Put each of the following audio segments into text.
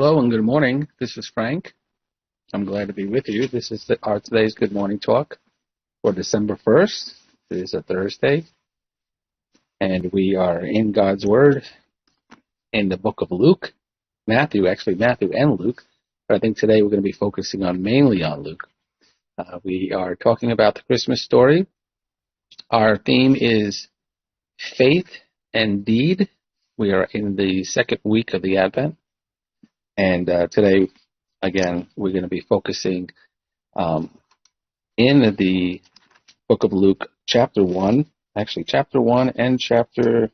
Hello and good morning. This is Frank. I'm glad to be with you. This is our today's Good Morning Talk for December 1st. It is a Thursday, and we are in God's Word in the book of Luke, Matthew and Luke. But I think today we're going to be focusing mainly on Luke. We are talking about the Christmas story. Our theme is faith and deed. We are in the second week of the Advent. And today, again, we're going to be focusing in the book of Luke, chapter 1. Actually, chapter 1 and chapter...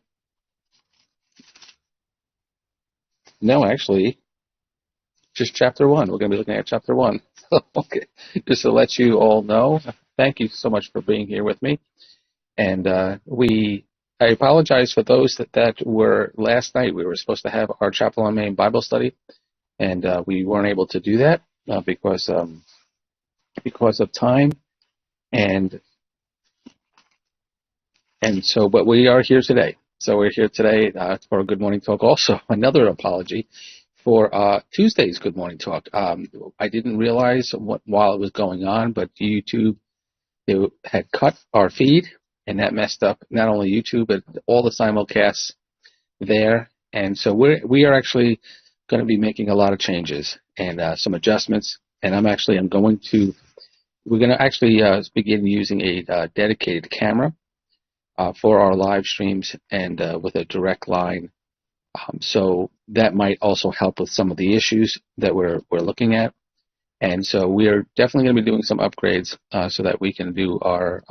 No, actually, just chapter 1. We're going to be looking at chapter 1. Okay, just to let you all know, thank you so much for being here with me. And I apologize for those that were last night. We were supposed to have our Chapel on Main Bible study. And we weren't able to do that because of time, and so. But we are here today. So we're here today for a Good Morning Talk. Also, another apology for Tuesday's Good Morning Talk. I didn't realize while it was going on, but YouTube had cut our feed, and that messed up not only YouTube but all the simulcasts there. And so we are actually going to be making a lot of changes and some adjustments, and we're going to actually begin using a dedicated camera for our live streams and with a direct line. So that might also help with some of the issues that we're looking at. And so we're definitely going to be doing some upgrades so that we can do our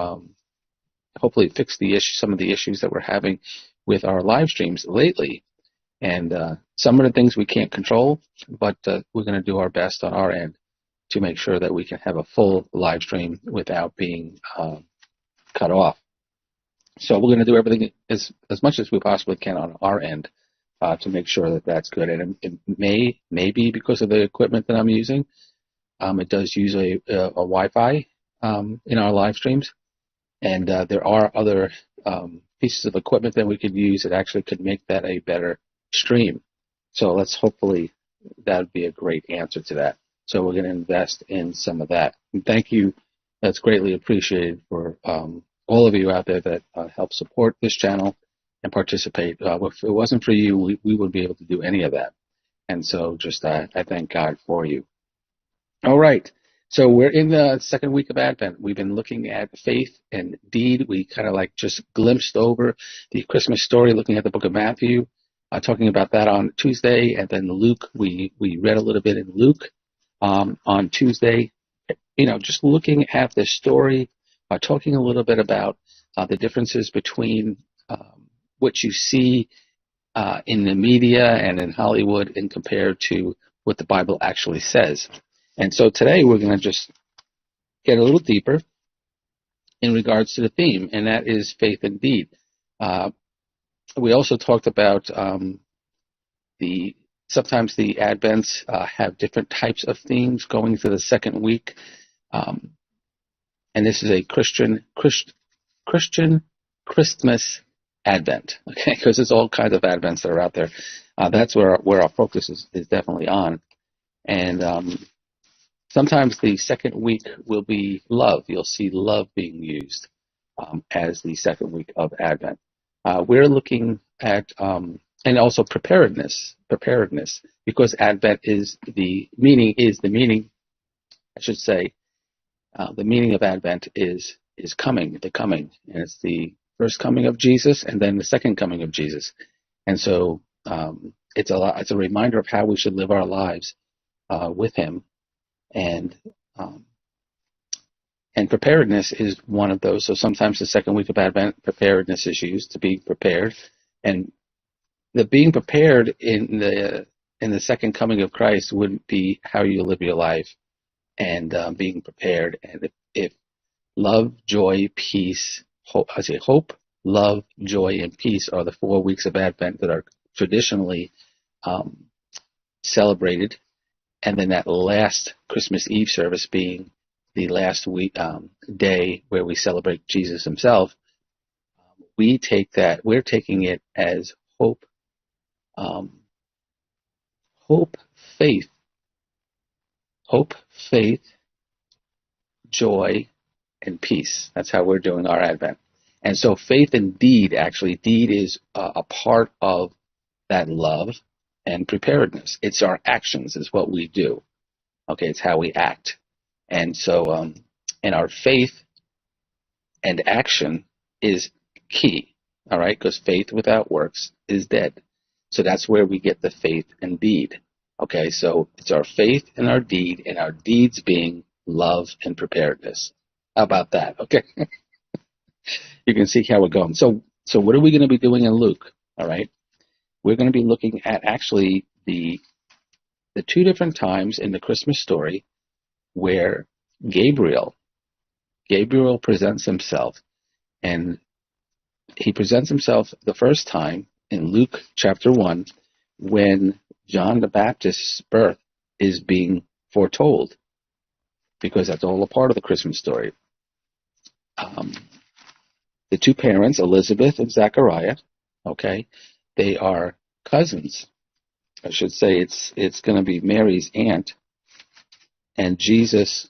hopefully fix some of the issues that we're having with our live streams lately. And some of the things we can't control, but we're going to do our best on our end to make sure that we can have a full live stream without being cut off. So we're going to do everything as much as we possibly can on our end to make sure that that's good. And it may be because of the equipment that I'm using. It does use a Wi-Fi in our live streams. And there are other pieces of equipment that we could use that actually could make that a better stream. So hopefully that would be a great answer to that. So we're going to invest in some of that. And thank you. That's greatly appreciated for all of you out there that help support this channel and participate. If it wasn't for you, we wouldn't be able to do any of that. And so just I thank God for you. All right. So we're in the second week of Advent. We've been looking at faith and deed. We kind of just glimpsed over the Christmas story, looking at the book of Matthew. Talking about that on Tuesday, and then Luke, we read a little bit in Luke on Tuesday. Just looking at the story, talking a little bit about the differences between what you see in the media and in Hollywood and compared to what the Bible actually says. And so today we're going to just get a little deeper in regards to the theme, and that is faith and deed. We also talked about sometimes the Advents have different types of themes going through the second week, and this is a Christian Christmas Advent, okay? Because there's all kinds of Advents that are out there. That's where our focus is definitely on, and sometimes the second week will be love. You'll see love being used as the second week of Advent. We're looking at, and also preparedness, because Advent the meaning, I should say, the meaning of Advent is coming, the coming, and it's the first coming of Jesus and then the second coming of Jesus. And so it's a reminder of how we should live our lives with Him, and preparedness is one of those. So sometimes the second week of Advent, preparedness is used, to be prepared. And the being prepared in the second coming of Christ would be how you live your life, and being prepared. And if love, joy, peace, hope, love, joy, and peace are the 4 weeks of Advent that are traditionally celebrated, and then that last Christmas Eve service being the last week day where we celebrate Jesus Himself, we're taking it as hope, faith, hope, faith, joy, and peace. That's how we're doing our Advent. And so faith and deed, actually, deed is a part of that love and preparedness. It's our actions, is what we do. Okay, it's how we act. And so, and our faith and action is key, all right, because faith without works is dead. So that's where we get the faith and deed. Okay, so it's our faith and our deed, and our deeds being love and preparedness. How about that? Okay. You can see how we're going. So what are we going to be doing in Luke? All right. We're going to be looking at actually the two different times in the Christmas story where Gabriel presents himself, and he presents himself the first time in Luke chapter 1 when John the Baptist's birth is being foretold, because that's all a part of the Christmas story. The two parents, Elizabeth and Zachariah, okay, they are cousins. I should say it's going to be Mary's aunt, and Jesus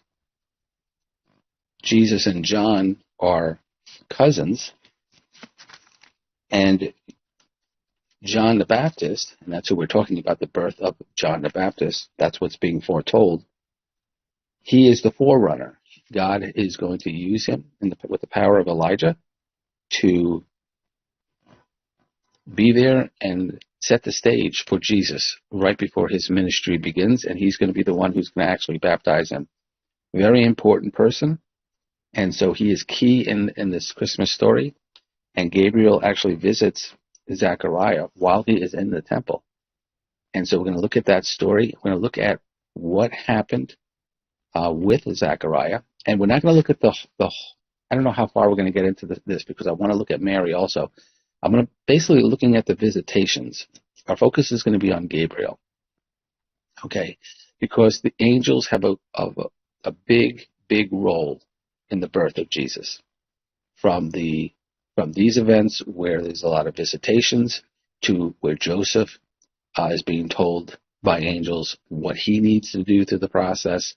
and John are cousins, and John the Baptist, and that's who we're talking about, the birth of John the Baptist, that's what's being foretold. He is the forerunner. God is going to use him with the power of Elijah to be there and set the stage for Jesus right before his ministry begins, and he's going to be the one who's going to actually baptize him. Very important person, and so he is key in this Christmas story, and Gabriel actually visits Zechariah while he is in the temple. And so we're going to look at that story. We're going to look at what happened with Zechariah, and we're not going to look at the I don't know how far we're going to get into this, because I want to look at Mary also. I'm going to basically looking at the visitations. Our focus is going to be on Gabriel, okay, because the angels have a big role in the birth of Jesus. From these events where there's a lot of visitations to where Joseph is being told by angels what he needs to do through the process.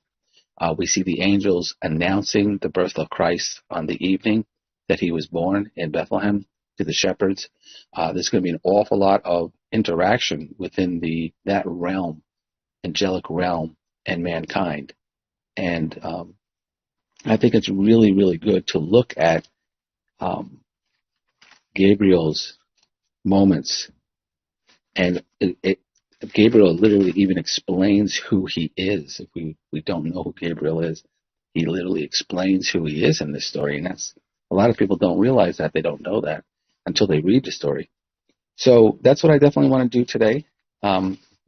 We see the angels announcing the birth of Christ on the evening that he was born in Bethlehem to the shepherds. There's going to be an awful lot of interaction within that realm, angelic realm, and mankind. And I think it's really, really good to look at Gabriel's moments. And Gabriel literally even explains who he is. If we don't know who Gabriel is, he literally explains who he is in this story. And that's, a lot of people don't realize that. They don't know that until they read the story. So that's what I definitely want to do today.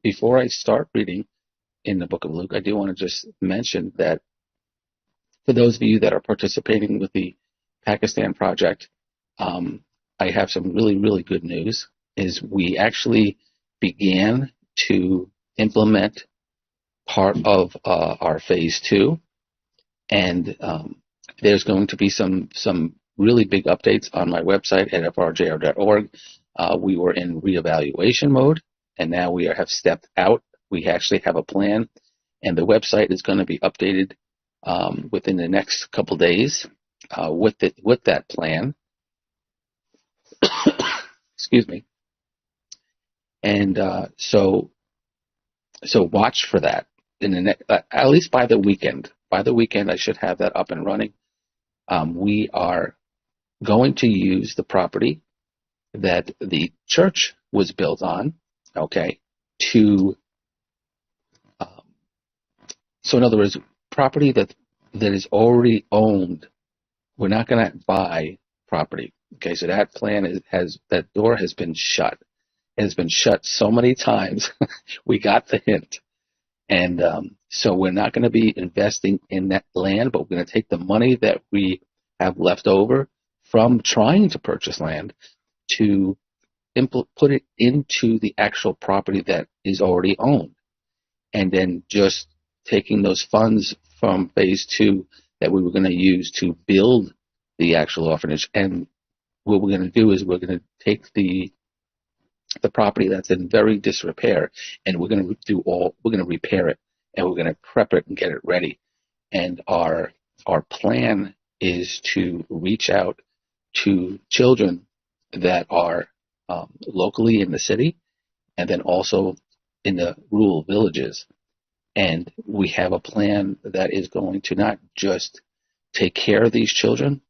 Before I start reading in the book of Luke, I do want to just mention that for those of you that are participating with the Pakistan project, I have some really, really good news. Is we actually began to implement part of our phase 2, and there's going to be some really big updates on my website at frjr.org. We were in reevaluation mode, and now we have stepped out. We actually have a plan, and the website is going to be updated within the next couple days with that plan. Excuse me. And so watch for that in the at least by the weekend. By the weekend, I should have that up and running. We are going to use the property that the church was built on, okay, so in other words, property that is already owned. We're not going to buy property, okay, so that plan that door has been shut. It has been shut so many times. We got the hint. And so we're not going to be investing in that land, but we're going to take the money that we have left over from trying to purchase land to put it into the actual property that is already owned. And then just taking those funds from phase 2 that we were going to use to build the actual orphanage. And what we're going to do is we're going to take the the property that's in very disrepair, and we're going to repair it, and we're going to prep it and get it ready. And our plan is to reach out to children that are locally in the city, and then also in the rural villages. And we have a plan that is going to not just take care of these children.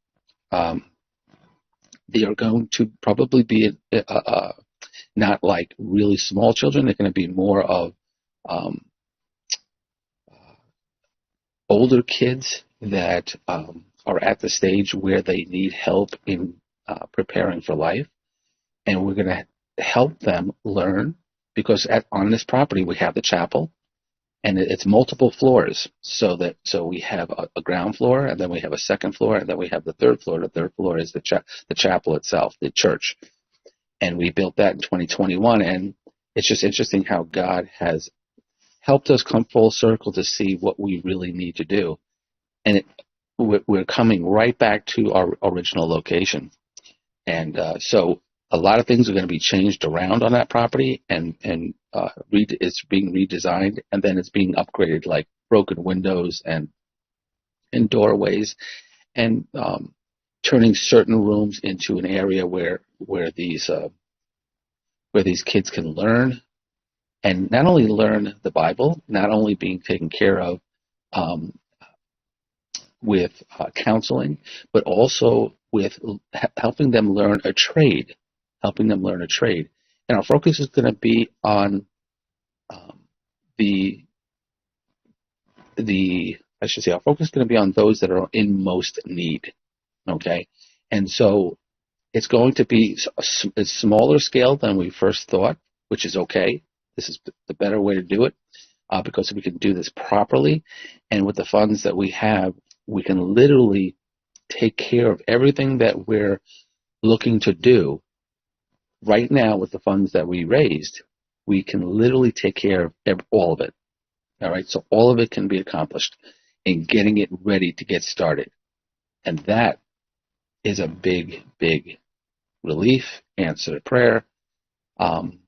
They are going to probably be not like really small children. They're going to be more of older kids that are at the stage where they need help in preparing for life. And we're going to help them learn, because on this property we have the chapel, and it's multiple floors. So we have a ground floor, and then we have a second floor, and then we have the third floor. The third floor is the chapel itself, the church. And we built that in 2021, and it's just interesting how God has helped us come full circle to see what we really need to do. And we're coming right back to our original location. And so a lot of things are going to be changed around on that property, and it's being redesigned, and then it's being upgraded, like broken windows and doorways, and turning certain rooms into an area where these kids can learn, and not only learn the Bible, not only being taken care of with counseling, but also with helping them learn a trade. And our focus is going to be on our focus is going to be on those that are in most need. Okay, and so it's going to be a smaller scale than we first thought, which is okay. This is the better way to do it, because we can do this properly, and with the funds that we have, we can literally take care of everything that we're looking to do. Right now, with the funds that we raised, we can literally take care of all of it. All right, so all of it can be accomplished in getting it ready to get started. And that is a big, big relief, answer to prayer. And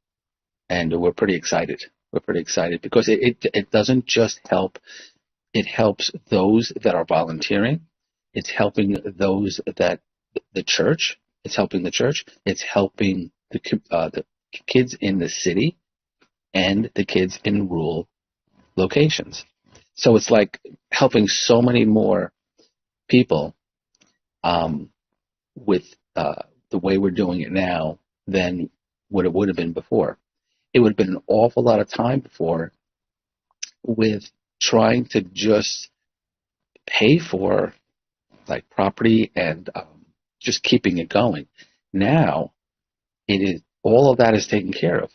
we're pretty excited. Because it doesn't just help. It helps those that are volunteering. It's helping those that the church. It's helping the church. It's helping the kids in the city and the kids in rural locations. So it's like helping so many more people with the way we're doing it now than what it would have been before. It would have been an awful lot of time before with trying to just pay for like property and just keeping it going. Now, all of that is taken care of.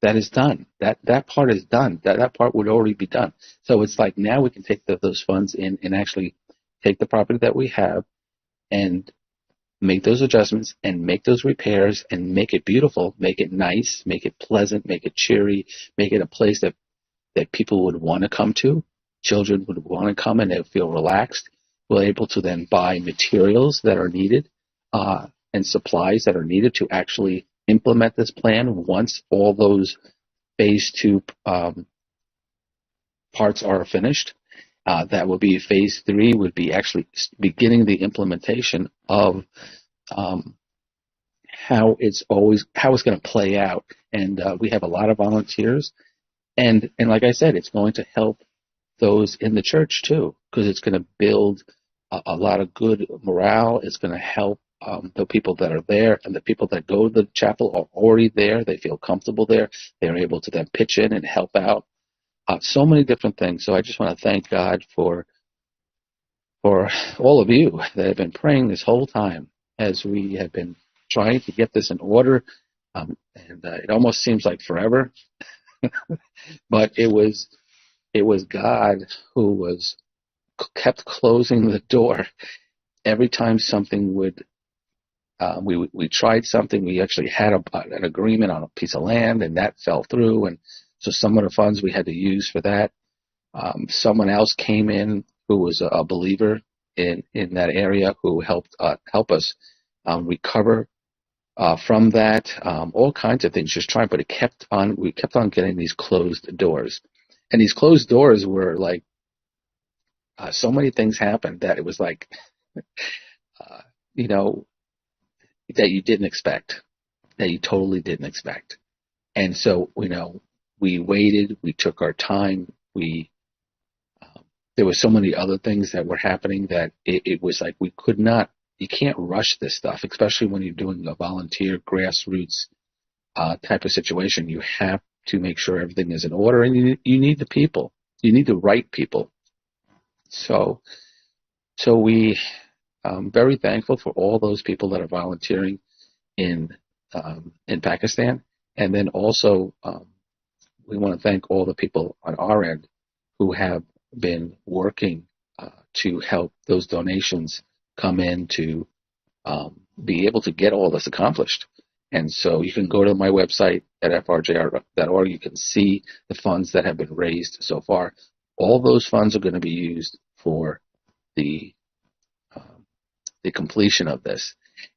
That is done. That part is done. That part would already be done. So it's like now we can take those funds in and actually take the property that we have and make those adjustments and make those repairs and make it beautiful, make it nice, make it pleasant, make it cheery, make it a place that people would want to come to. Children would want to come and they would feel relaxed. We're able to then buy materials that are needed and supplies that are needed to actually implement this plan once all those phase 2 parts are finished. That will be phase 3 would be actually beginning the implementation of how it's going to play out. And we have a lot of volunteers. And like I said, it's going to help those in the church too, because it's going to build a lot of good morale. It's going to help the people that are there, and the people that go to the chapel are already there. They feel comfortable there. They're able to then pitch in and help out. So many different things. So I just want to thank God for all of you that have been praying this whole time as we have been trying to get this in order. And it almost seems like forever, but it was God who was kept closing the door every time something would. We tried something. We actually had an agreement on a piece of land, and that fell through. And so some of the funds we had to use for that. Someone else came in who was a believer in that area who helped us recover from that, all kinds of things, just trying, but we kept on getting these closed doors. And these closed doors were like, so many things happened that it was like, you know, that you didn't expect, that you totally didn't expect. And so, you know, we waited, we took our time, there were so many other things that were happening that it was like you can't rush this stuff, especially when you're doing a volunteer grassroots type of situation. You have to make sure everything is in order, and you need the people. You need the right people. So we very thankful for all those people that are volunteering in Pakistan, and then also we want to thank all the people on our end who have been working to help those donations come in to be able to get all this accomplished. And so you can go to my website at frjr.org. You can see the funds that have been raised so far. All those funds are going to be used for the completion of this.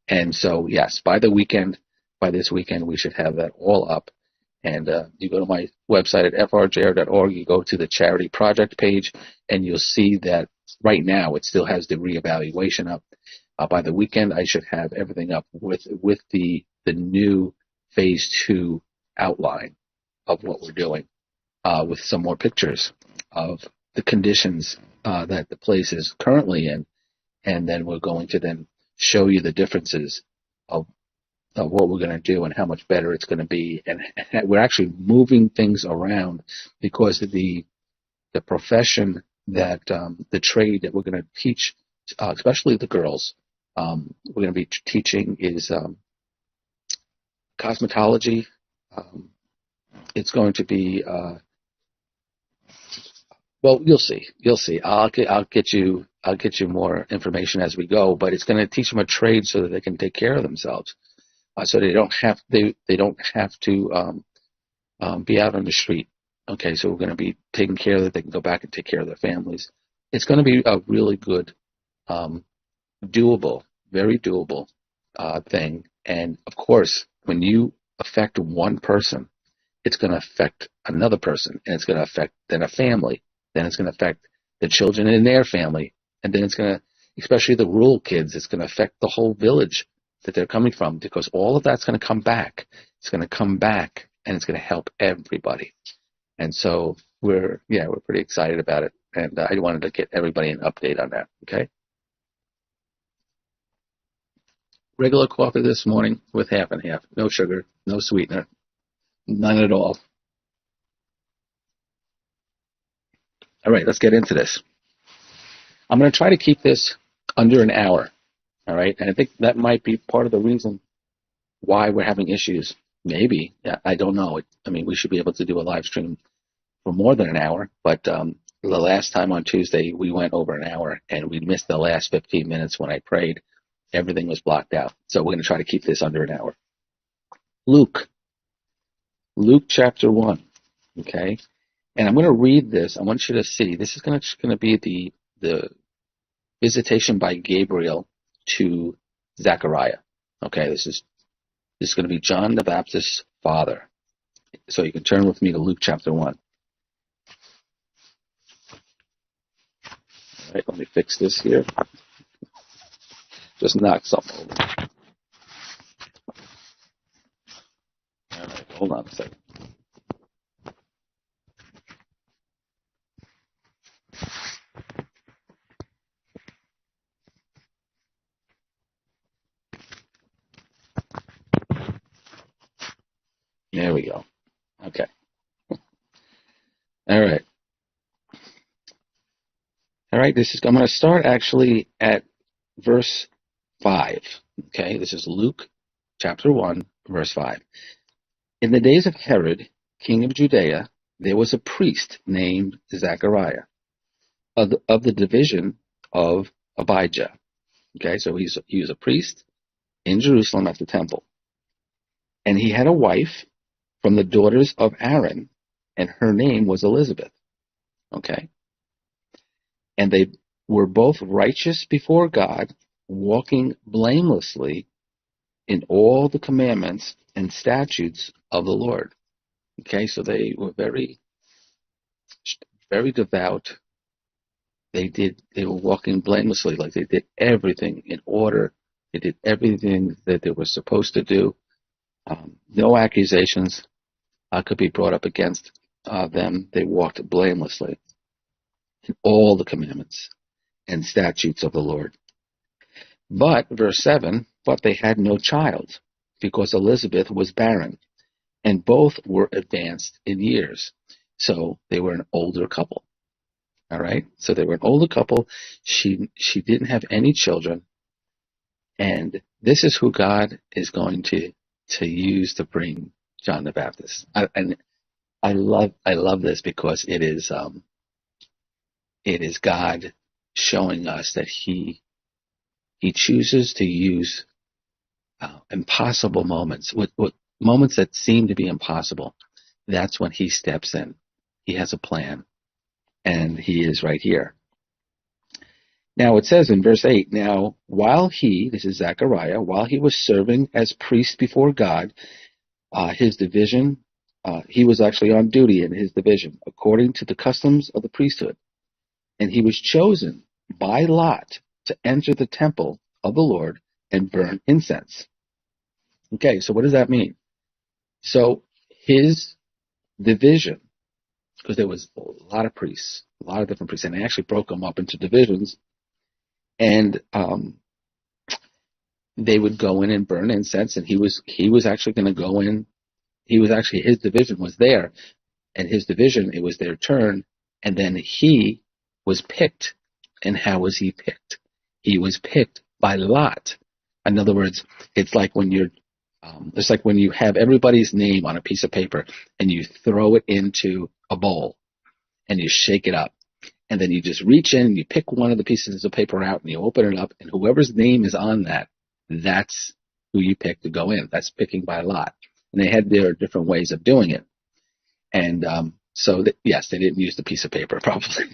And so, yes, by this weekend, we should have that all up. And you go to my website at frjr.org, you go to the charity project page, and you'll see that right now it still has the reevaluation up. By the weekend, I should have everything up with the new phase 2 outline of what we're doing, with some more pictures of the conditions that the place is currently in. And then we're going to then show you the differences of what we're going to do and how much better it's going to be. And we're actually moving things around because of the profession that the trade that we're going to teach, especially the girls, we're going to be teaching is cosmetology. It's going to be well, you'll see. I'll get you more information as we go. But it's going to teach them a trade so that they can take care of themselves. So they don't have to be out on the street. Okay, so we're going to be taking care of that. They can go back and take care of their families. It's going to be a really good, doable, very doable thing. And of course, when you affect one person, it's going to affect another person, and it's going to affect then a family. Then it's going to affect the children in their family, and then it's going to, especially the rural kids, it's going to affect the whole village that they're coming from, because all of that's going to come back. It's going to come back, and it's going to help everybody. And so we're pretty excited about it. And I wanted to get everybody an update on that. Okay. Regular coffee this morning with half and half. No sugar, no sweetener, none at all. All right, let's get into this. I'm going to try to keep this under an hour. All right, and I think that might be part of the reason why we're having issues. Maybe. I don't know. I mean, we should be able to do a live stream for more than an hour, but the last time on Tuesday, we went over an hour, and we missed the last 15 minutes when I prayed. Everything was blocked out. So we're going to try to keep this under an hour. Luke chapter 1, okay? And I'm going to read this. I want you to see. This is going to be the visitation by Gabriel to Zechariah. Okay, this is going to be John the Baptist's father. So you can turn with me to Luke chapter 1. All right, let me fix this here. Just knock something over. All right, hold on a second. There we go. Okay. All right. All right, I'm going to start actually at verse 5. Okay, this is Luke chapter 1, verse 5. In the days of Herod, king of Judea, there was a priest named Zechariah of the division of Abijah. Okay, so he was a priest in Jerusalem at the temple. And he had a wife from the daughters of Aaron, and her name was Elizabeth. Okay. And they were both righteous before God, walking blamelessly in all the commandments and statutes of the Lord. Okay, so they were very, very devout. They were walking blamelessly, like they did everything in order. They did everything that they were supposed to do. No accusations could be brought up against them. They walked blamelessly in all the commandments and statutes of the Lord. But, verse 7, but they had no child, because Elizabeth was barren, and both were advanced in years. So they were an older couple. All right? So they were an older couple. She didn't have any children. And this is who God is going to use to bring John the Baptist. And I love this because it is God showing us that He chooses to use impossible moments, with moments that seem to be impossible. That's when He steps in. He has a plan, and He is right here. Now it says in verse 8, now while this is Zechariah, while he was serving as priest before God, his division, he was actually on duty in his division, according to the customs of the priesthood. And he was chosen by lot to enter the temple of the Lord and burn incense. Okay, so what does that mean? So his division, because there was a lot of priests, a lot of different priests, and they actually broke them up into divisions, and they would go in and burn incense, and he was actually going to go in. His division was there, and his division, it was their turn, and then he was picked. And how was he picked? He was picked by lot. In other words, it's like when you have everybody's name on a piece of paper and you throw it into a bowl and you shake it up. And then you just reach in and you pick one of the pieces of paper out and you open it up, and whoever's name is on that's who you pick to go in. That's picking by lot. And they had their different ways of doing it. And yes, they didn't use the piece of paper, probably.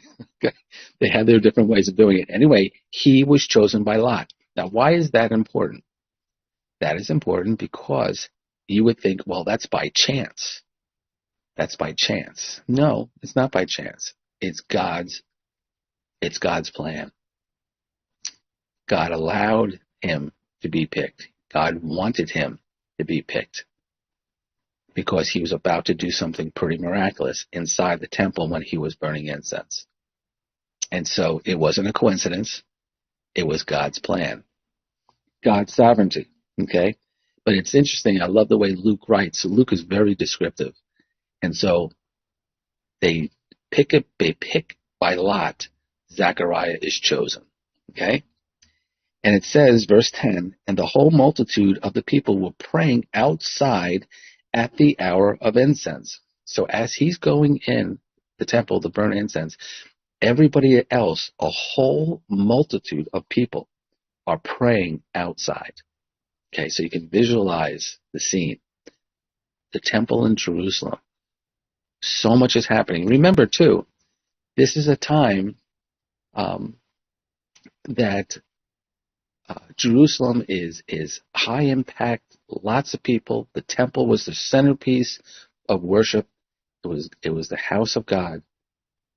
They had their different ways of doing it. Anyway, he was chosen by lot. Now, why is that important? That is important because you would think, well, that's by chance. That's by chance. No, it's not by chance. It's God's plan. God allowed him to be picked. God wanted him to be picked because he was about to do something pretty miraculous inside the temple when he was burning incense. And so it wasn't a coincidence. It was God's plan. God's sovereignty. Okay? But it's interesting. I love the way Luke writes. So Luke is very descriptive. And so they pick by lot. Zechariah is chosen. Okay? And it says, verse 10, and the whole multitude of the people were praying outside at the hour of incense. So as he's going in the temple to burn incense, everybody else, a whole multitude of people, are praying outside. Okay, so you can visualize the scene. The temple in Jerusalem. So much is happening. Remember, too, this is a time that Jerusalem is high impact, lots of people. The temple was the centerpiece of worship. It was the house of God,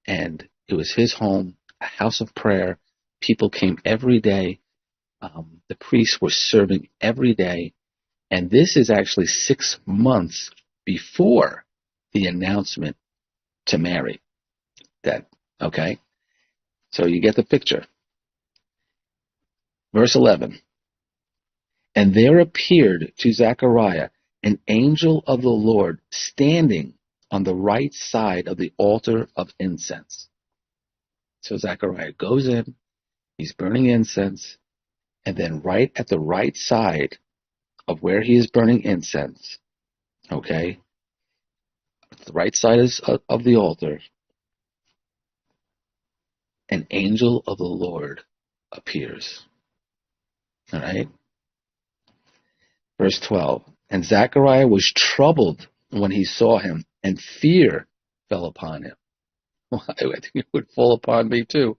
and it was his home, a house of prayer. People came every day. The priests were serving every day, and this is actually 6 months before the announcement to Mary. Okay? So you get the picture. Verse 11, and there appeared to Zechariah an angel of the Lord standing on the right side of the altar of incense. So Zechariah goes in, he's burning incense, and then right at the right side of where he is burning incense, okay, the right side of the altar, an angel of the Lord appears. All right. Verse 12. And Zechariah was troubled when he saw him, and fear fell upon him. Well, I think it would fall upon me too.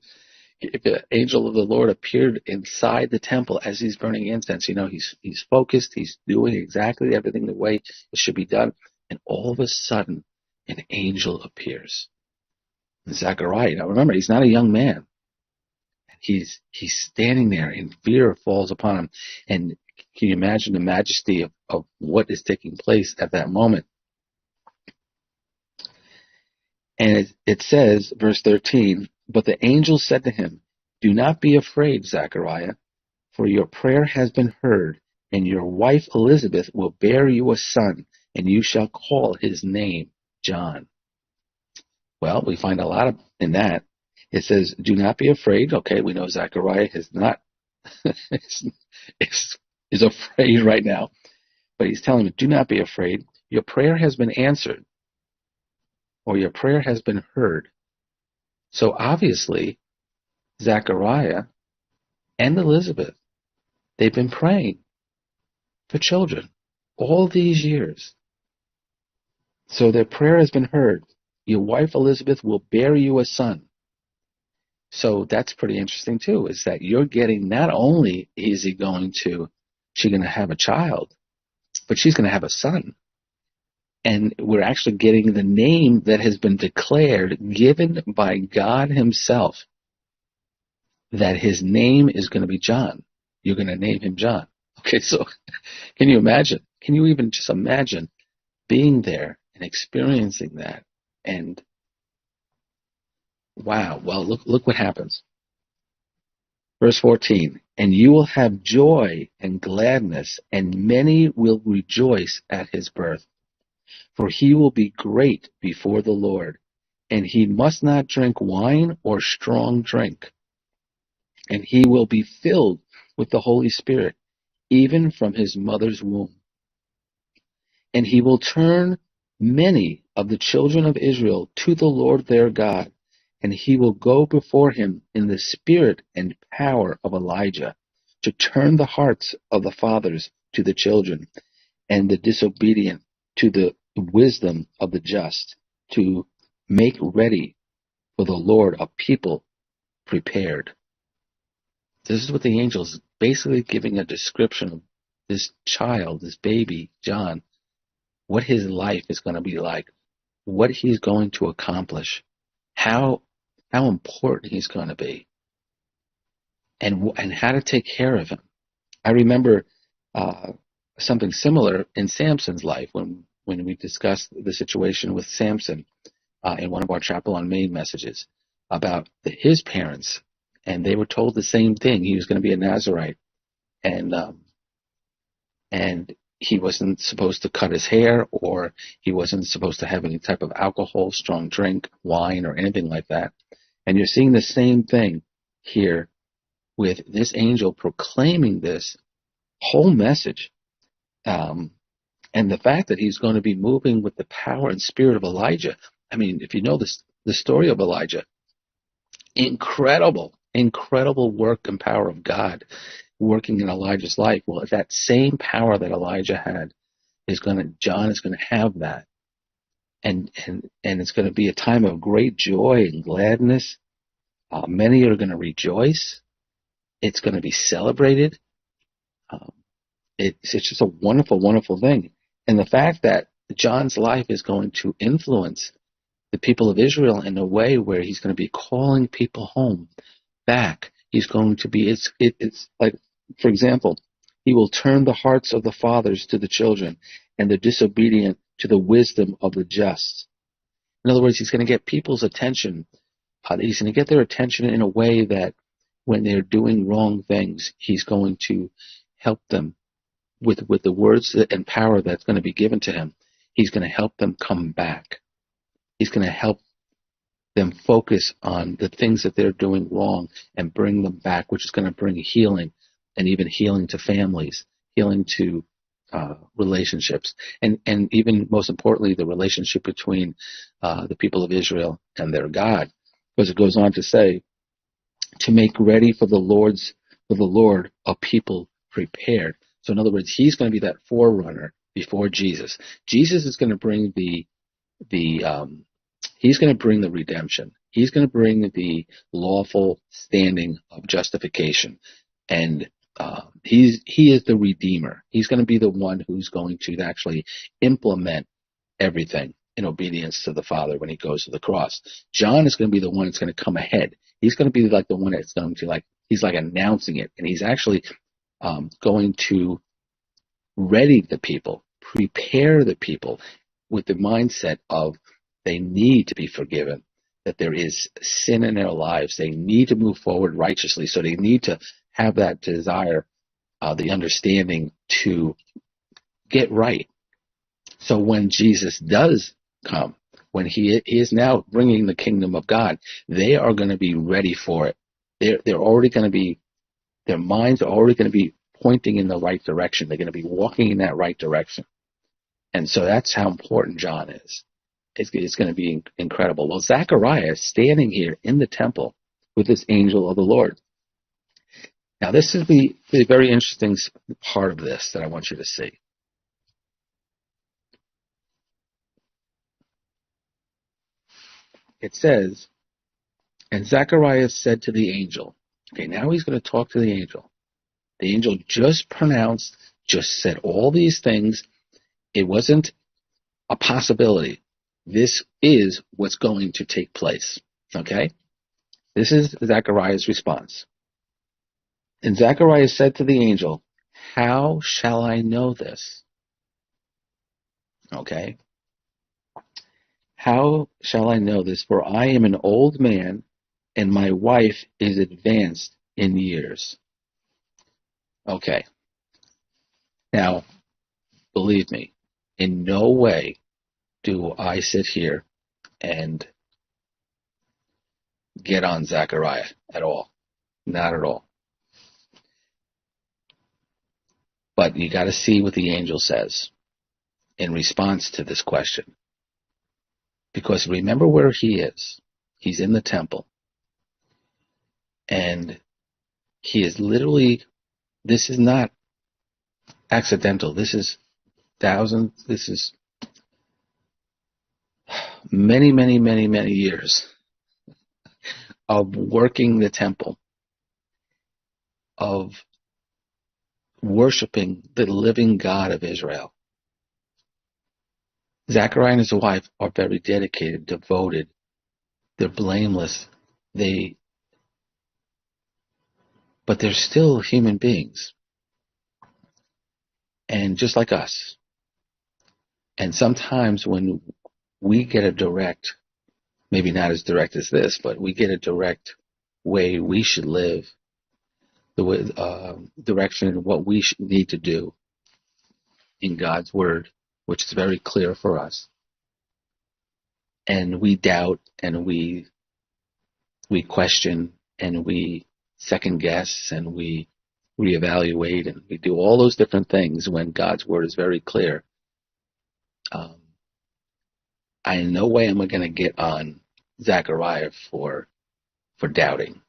if the angel of the Lord appeared inside the temple as he's burning incense, he's focused, he's doing exactly everything the way it should be done, and all of a sudden, an angel appears. And Zechariah, now remember, he's not a young man. He's standing there, and fear falls upon him. And can you imagine the majesty of what is taking place at that moment? And it says, verse 13, but the angel said to him, do not be afraid, Zechariah, for your prayer has been heard, and your wife Elizabeth will bear you a son, and you shall call his name John. Well, we find a lot in that. It says, do not be afraid. Okay, we know Zechariah is not is afraid right now, but he's telling him, do not be afraid. Your prayer has been answered, or your prayer has been heard. So obviously, Zechariah and Elizabeth, they've been praying for children all these years. So their prayer has been heard. Your wife Elizabeth will bear you a son. So that's pretty interesting too, is that you're getting, not only is she going to have a child, but she's going to have a son. And we're actually getting the name that has been declared, given by God himself, that his name is going to be John. You're going to name him John. Okay, so can you imagine? Can you even just imagine being there and experiencing that? And wow, well, look what happens. Verse 14, and you will have joy and gladness, and many will rejoice at his birth. For he will be great before the Lord, and he must not drink wine or strong drink. And he will be filled with the Holy Spirit, even from his mother's womb. And he will turn many of the children of Israel to the Lord their God, and he will go before him in the spirit and power of Elijah, to turn the hearts of the fathers to the children, and the disobedient to the wisdom of the just, to make ready for the Lord a people prepared. This is what the angel is basically giving a description of this child, this baby, John, what his life is going to be like, what he's going to accomplish, how important he's going to be, and how to take care of him. I remember something similar in Samson's life when we discussed the situation with Samson in one of our Chapel on Main messages about his parents, and they were told the same thing. He was going to be a Nazirite, and he wasn't supposed to cut his hair, or he wasn't supposed to have any type of alcohol, strong drink, wine, or anything like that. And you're seeing the same thing here with this angel proclaiming this whole message. And the fact that he's going to be moving with the power and spirit of Elijah. I mean, if you know the story of Elijah, incredible work and power of God working in Elijah's life. Well, that same power that Elijah had John is going to have that. And it's going to be a time of great joy and gladness. Many are going to rejoice. It's going to be celebrated. It's just a wonderful, wonderful thing. And the fact that John's life is going to influence the people of Israel in a way where he's going to be calling people home, back. He's going to be, it's like, for example, he will turn the hearts of the fathers to the children, and the disobedient to the wisdom of the just. In other words, he's going to get people's attention. He's going to get their attention in a way that when they're doing wrong things, he's going to help them with the words and power that's going to be given to him. He's going to help them come back. He's going to help them focus on the things that they're doing wrong and bring them back, which is going to bring healing, and even healing to families, healing to relationships, and even most importantly, the relationship between the people of Israel and their God. Because it goes on to say, to make ready for the Lord a people prepared. So in other words, he's going to be that forerunner before Jesus. Jesus is going to bring he's going to bring the redemption. He's going to bring the lawful standing of justification. And he is the Redeemer. He's going to be the one who's going to actually implement everything in obedience to the Father when he goes to the cross. John is going to be the one that's going to come ahead. He's going to be like the one that's going to he's like announcing it. And he's actually going to ready the people, prepare the people with the mindset of they need to be forgiven, that there is sin in their lives. They need to move forward righteously. So they need to have that desire, the understanding to get right. So when Jesus does come, when he is now bringing the kingdom of God, they are going to be ready for it. They're already going to be, their minds are already going to be pointing in the right direction. They're going to be walking in that right direction. And so that's how important John is. It's going to be incredible. Well, Zechariah is standing here in the temple with this angel of the Lord. Now, this is the very interesting part of this that I want you to see. It says, and Zechariah said to the angel, okay, now he's going to talk to the angel. The angel just said all these things. It wasn't a possibility. This is what's going to take place. Okay? This is Zechariah's response. And Zechariah said to the angel, how shall I know this? Okay? How shall I know this? For I am an old man, and my wife is advanced in years. Okay. Now, believe me, in no way do I sit here and get on Zechariah at all. Not at all. But you got to see what the angel says in response to this question. Because remember where he is. He's in the temple. And he is literally, this is not accidental. This is thousands, this is many, many, many, many years of working the temple, of worshiping the living God of Israel. Zechariah and his wife are very dedicated, devoted. They're blameless. But they're still human beings. And just like us. And sometimes when we get a direct, maybe not as direct as this, but we get a direct way we should live, the way, direction of what we need to do in God's Word, which is very clear for us. And we doubt and we question and we second guess and we reevaluate and we do all those different things when God's Word is very clear. In no way am I going to get on Zechariah for doubting.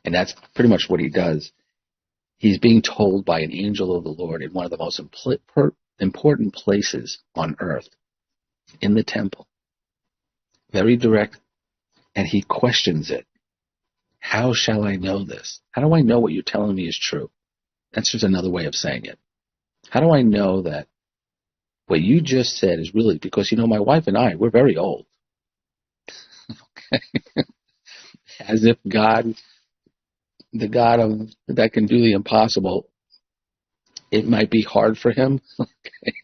And that's pretty much what he does. He's being told by an angel of the Lord in one of the most important places on earth, in the temple. Very direct. And he questions it. How shall I know this? How do I know what you're telling me is true? That's just another way of saying it. How do I know that what you just said is really, because, my wife and I, we're very old. Okay. As if God, the God that can do the impossible, it might be hard for him. Okay.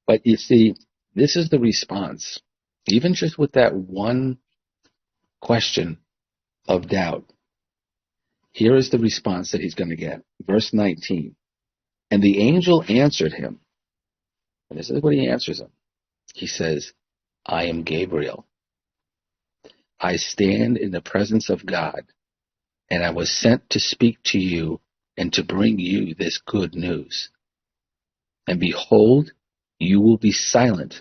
But you see, this is the response. Even just with that one question of doubt, here is the response that he's going to get. Verse 19. And the angel answered him. And this is what he answers him. He says, I am Gabriel. I stand in the presence of God, and I was sent to speak to you and to bring you this good news. And behold, you will be silent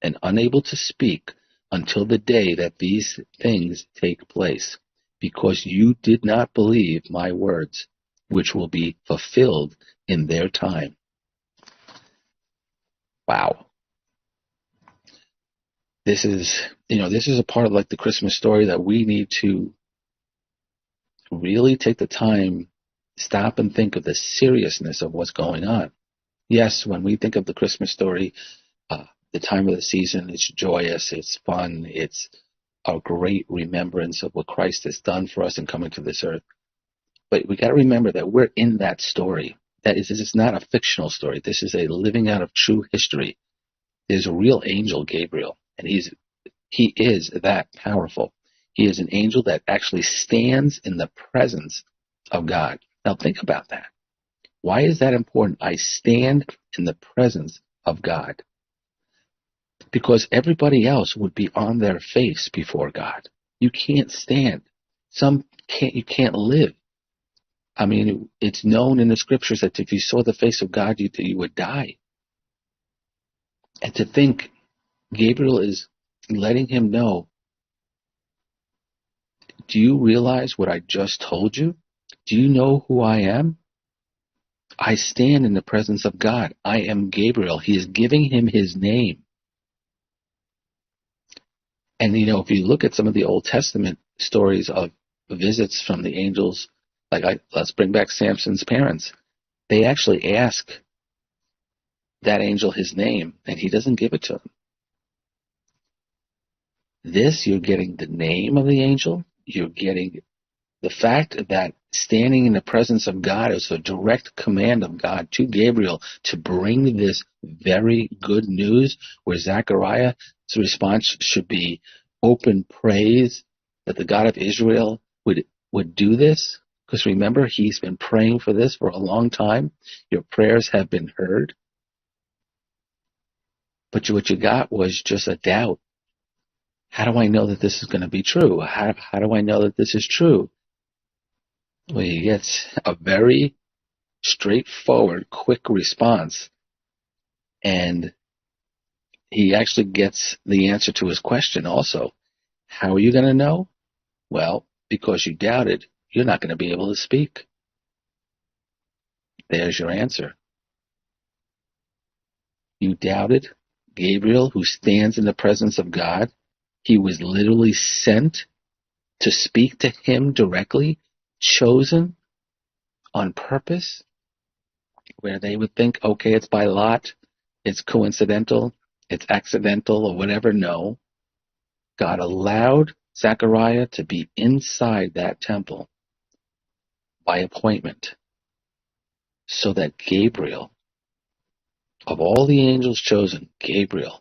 and unable to speak until the day that these things take place, because you did not believe my words, which will be fulfilled in their time. Wow. This is, this is a part of like the Christmas story that we need to really take the time, stop and think of the seriousness of what's going on. Yes, when we think of the Christmas story, the time of the season, it's joyous, it's fun, it's a great remembrance of what Christ has done for us in coming to this earth. But we got to remember that we're in that story. This is not a fictional story. This is a living out of true history. There's a real angel, Gabriel, and he is that powerful. He is an angel that actually stands in the presence of God. Now think about that. Why is that important? I stand in the presence of God. Because everybody else would be on their face before God. You can't stand. You can't live. I mean, it's known in the scriptures that if you saw the face of God, you would die. And to think Gabriel is letting him know, do you realize what I just told you? Do you know who I am? I stand in the presence of God. I am Gabriel. He is giving him his name. And, if you look at some of the Old Testament stories of visits from the angels, let's bring back Samson's parents. They actually ask that angel his name, and he doesn't give it to them. You're getting the name of the angel. You're getting the fact that standing in the presence of God is a direct command of God to Gabriel to bring this very good news, where Zechariah's response should be open praise that the God of Israel would do this. Because remember, he's been praying for this for a long time. Your prayers have been heard. But what you got was just a doubt. How do I know that this is going to be true? How do I know that this is true? Well, he gets a very straightforward, quick response. And he actually gets the answer to his question also. How are you going to know? Well, because you doubted, you're not going to be able to speak. There's your answer. You doubted. Gabriel, who stands in the presence of God, he was literally sent to speak to him directly, chosen on purpose, where they would think, okay, it's by lot, it's coincidental, it's accidental, or whatever. No. God allowed Zechariah to be inside that temple by appointment, so that Gabriel, of all the angels chosen, Gabriel,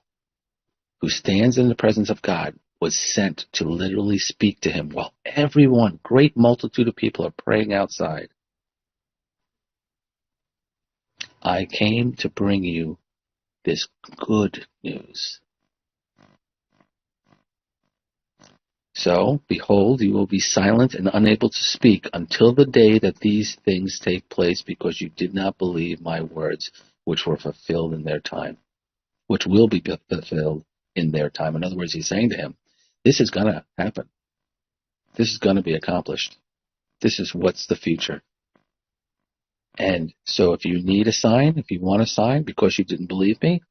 who stands in the presence of God, was sent to literally speak to him while everyone, great multitude of people, are praying outside. I came to bring you this good news. So, behold, you will be silent and unable to speak until the day that these things take place, because you did not believe my words, which were fulfilled in their time, which will be fulfilled in their time. In other words, he's saying to him, this is going to happen. This is going to be accomplished. This is what's the future. And so if you need a sign, if you want a sign, because you didn't believe me,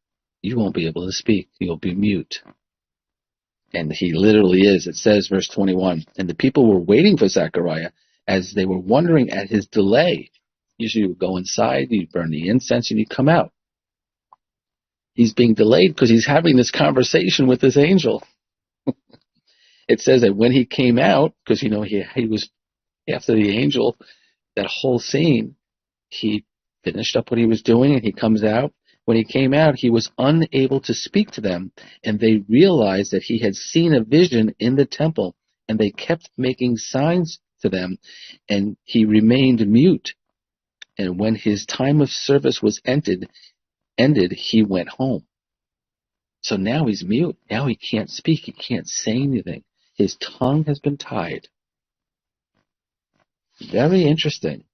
you won't be able to speak. You'll be mute. And he literally is. It says, verse 21, and the people were waiting for Zechariah as they were wondering at his delay. Usually you would go inside, you burn the incense, and you come out. He's being delayed because he's having this conversation with this angel. It says that when he came out, because, he was after the angel, that whole scene, he finished up what he was doing and he comes out. When he came out, he was unable to speak to them, and they realized that he had seen a vision in the temple, and they kept making signs to them, and he remained mute. And when his time of service was ended, he went home. So now he's mute. Now he can't speak. He can't say anything. His tongue has been tied. Very interesting.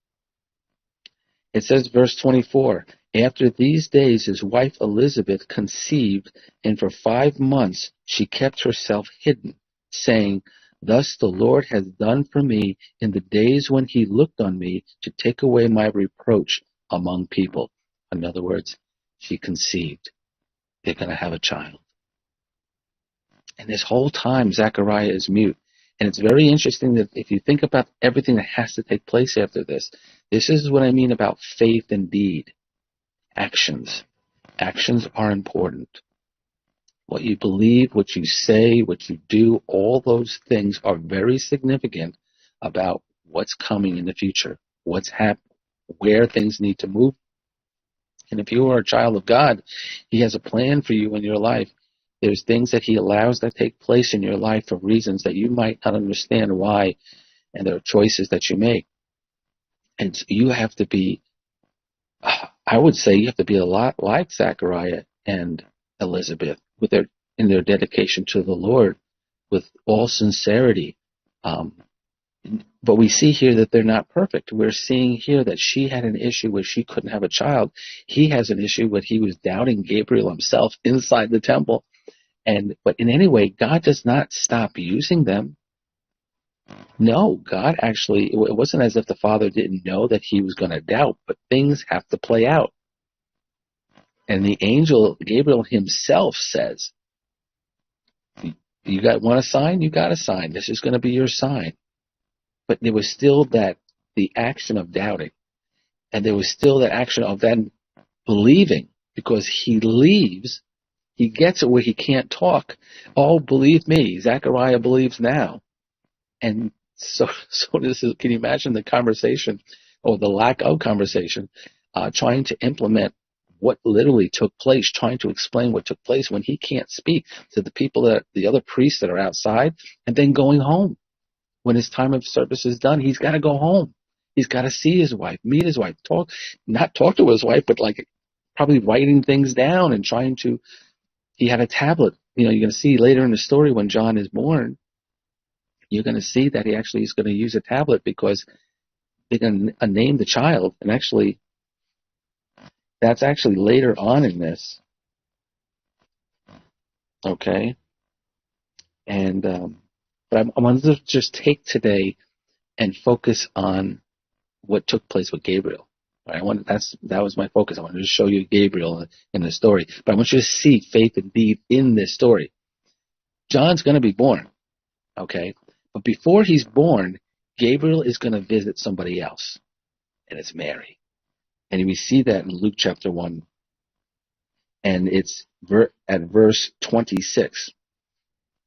It says, verse 24, after these days his wife Elizabeth conceived, and for 5 months she kept herself hidden, saying, thus the Lord has done for me in the days when he looked on me to take away my reproach among people. In other words, she conceived. They're going to have a child. And this whole time, Zechariah is mute. And it's very interesting that if you think about everything that has to take place after this, this is what I mean about faith and deed. Actions. Actions are important. What you believe, what you say, what you do, all those things are very significant about what's coming in the future, what's happening, where things need to move. And if you are a child of God, He has a plan for you in your life. There's things that He allows that take place in your life for reasons that you might not understand why, and there are choices that you make. And so you have to be, I would say you have to be a lot like Zechariah and Elizabeth in their dedication to the Lord with all sincerity. But we see here that they're not perfect. We're seeing here that she had an issue where she couldn't have a child. He has an issue where he was doubting Gabriel himself inside the temple. But in any way, God does not stop using them. No, God actually, it wasn't as if the Father didn't know that he was going to doubt, but things have to play out. And the angel, Gabriel himself says, want a sign? You got a sign. This is going to be your sign. But there was still the action of doubting. And there was still that action of then believing, because he leaves. He gets it where he can't talk. Oh, believe me, Zechariah believes now. And so this is, can you imagine the conversation, or the lack of conversation, trying to implement what literally took place, trying to explain what took place when he can't speak to the other priests that are outside, and then going home. When his time of service is done, he's got to go home. He's got to see his wife, meet his wife, not talk to his wife, but like probably writing things down and he had a tablet. You're going to see later in the story when John is born, you're going to see that he actually is going to use a tablet because they're going to name the child. And actually, that's actually later on in this. Okay. And, but I wanted to just take today and focus on what took place with Gabriel. Right? That was my focus. I wanted to show you Gabriel in the story. But I want you to see faith and deed in this story. John's going to be born. Okay. But before he's born, Gabriel is going to visit somebody else. And it's Mary. And we see that in Luke chapter 1. And it's at verse 26.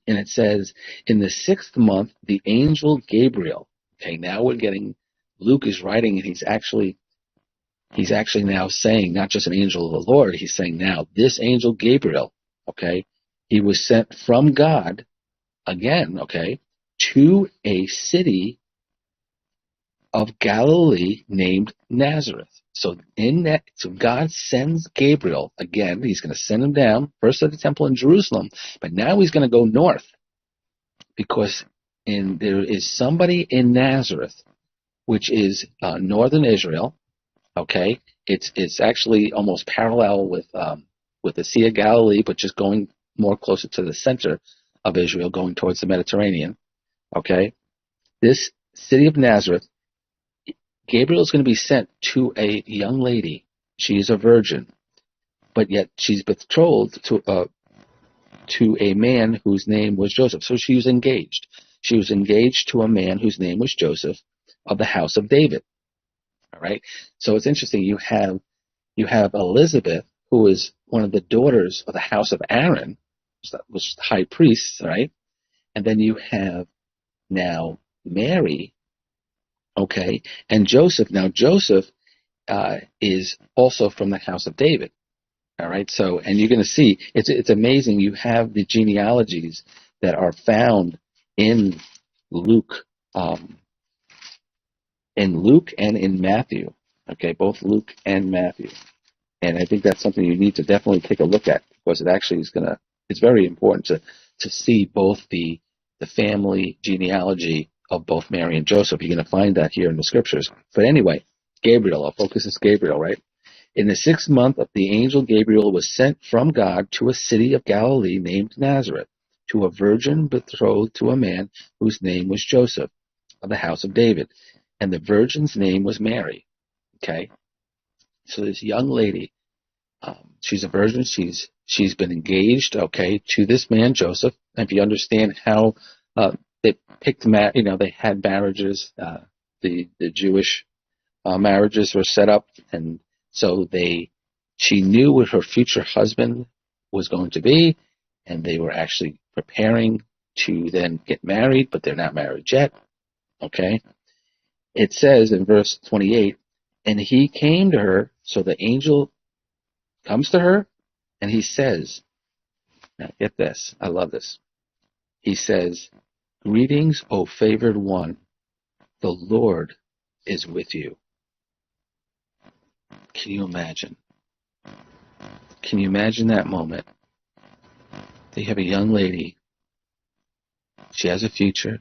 And it says, in the 6th month, the angel Gabriel. Okay, now Luke is writing, and he's actually now saying, not just an angel of the Lord, he's saying now, this angel Gabriel, okay, he was sent from God, again, okay, to a city of Galilee named Nazareth. So God sends Gabriel, again, he's going to send him down, first to the temple in Jerusalem, but now he's going to go north, because there is somebody in Nazareth, which is northern Israel. Okay, it's actually almost parallel with the Sea of Galilee, but just going more closer to the center of Israel, going towards the Mediterranean. Okay, this city of Nazareth, Gabriel is going to be sent to a young lady. She is a virgin, but yet she's betrothed to a man whose name was Joseph. So she was engaged. She was engaged to a man whose name was Joseph, of the house of David. All right. So it's interesting. You have Elizabeth, who is one of the daughters of the house of Aaron, which was the high priest, right? And then you have now Mary, okay, and Joseph. Now Joseph is also from the house of David. All right. So, and you're going to see it's amazing. You have the genealogies that are found in Luke. In Luke and in Matthew, okay, both Luke and Matthew. And I think that's something you need to definitely take a look at, because it actually it's very important to see both the family genealogy of both Mary and Joseph. You're going to find that here in the scriptures. But anyway, Gabriel, our focus is Gabriel, right? In the 6th month of the angel Gabriel was sent from God to a city of Galilee named Nazareth, to a virgin betrothed to a man whose name was Joseph, of the house of David. And the virgin's name was Mary. Okay? So this young lady, She's a virgin. She's been engaged, okay, to this man Joseph. And if you understand how they picked, they had marriages. The Jewish marriages were set up, and so she knew what her future husband was going to be, and they were actually preparing to then get married, but they're not married yet. Okay, it says in verse 28, and he came to her. So the angel comes to her, and he says, now get this, I love this. He says, greetings, O favored one, the Lord is with you. Can you imagine? Can you imagine that moment? They have a young lady. She has a future.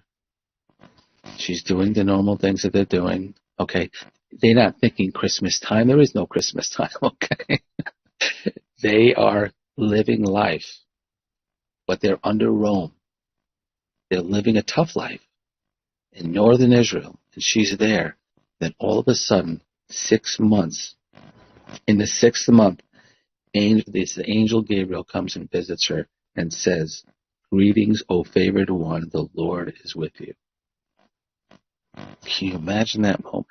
She's doing the normal things that they're doing. Okay. They're not thinking Christmas time. There is no Christmas time. Okay. They are living life, but they're under Rome. They're living a tough life in northern Israel, and she's there. Then all of a sudden, 6 months, in the 6th month, the angel Gabriel comes and visits her and says, greetings, O favored one, the Lord is with you. Can you imagine that moment?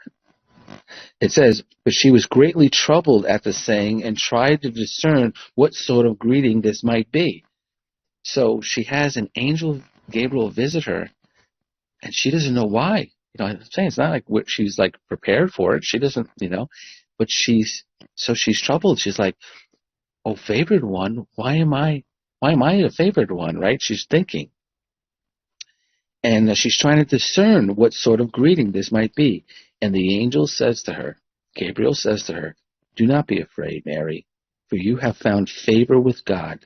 It says, but she was greatly troubled at the saying and tried to discern what sort of greeting this might be. So she has an angel Gabriel visit her, and she doesn't know why. I'm saying it's not like she's like prepared for it. She doesn't, but she's troubled. She's like, oh, favored one, why am I a favored one, right? She's thinking. And she's trying to discern what sort of greeting this might be. And the angel says to her, Gabriel says to her, do not be afraid, Mary, for you have found favor with God.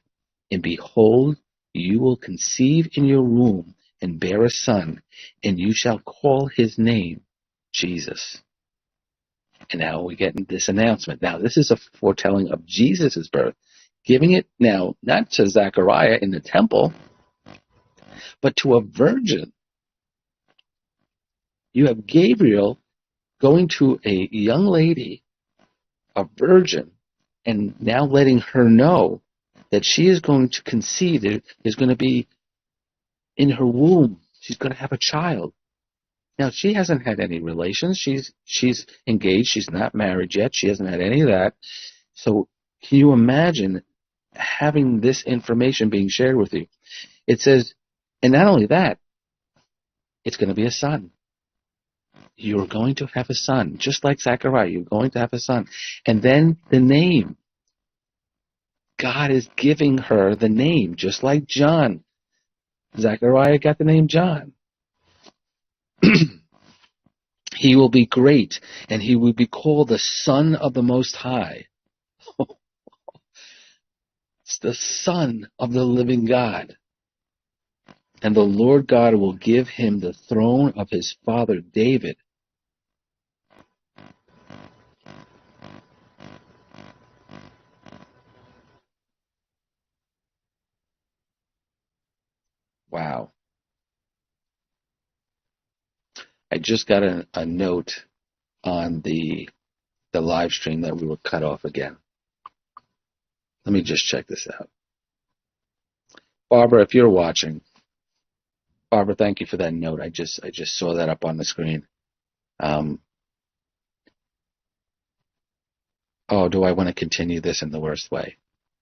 And behold, you will conceive in your womb and bear a son, and you shall call his name Jesus. And now we get this announcement. Now, this is a foretelling of Jesus' birth, giving it now not to Zechariah in the temple, but to a virgin. You have Gabriel going to a young lady, a virgin, and now letting her know that she is going to conceive. There's going to be in her womb, she's going to have a child. Now, she hasn't had any relations. She's engaged. She's not married yet. She hasn't had any of that. So can you imagine having this information being shared with you? It says, and not only that, it's going to be a son. You're going to have a son, just like Zechariah. You're going to have a son. And then the name. God is giving her the name, just like John. Zechariah got the name John. He will be great, and he will be called the Son of the Most High. It's the Son of the living God. And the Lord God will give him the throne of his father David. Wow. I just got a note on the live stream that we were cut off again. Let me just check this out. Barbara, if you're watching, Barbara, thank you for that note. I just saw that up on the screen. Oh, do I want to continue this in the worst way?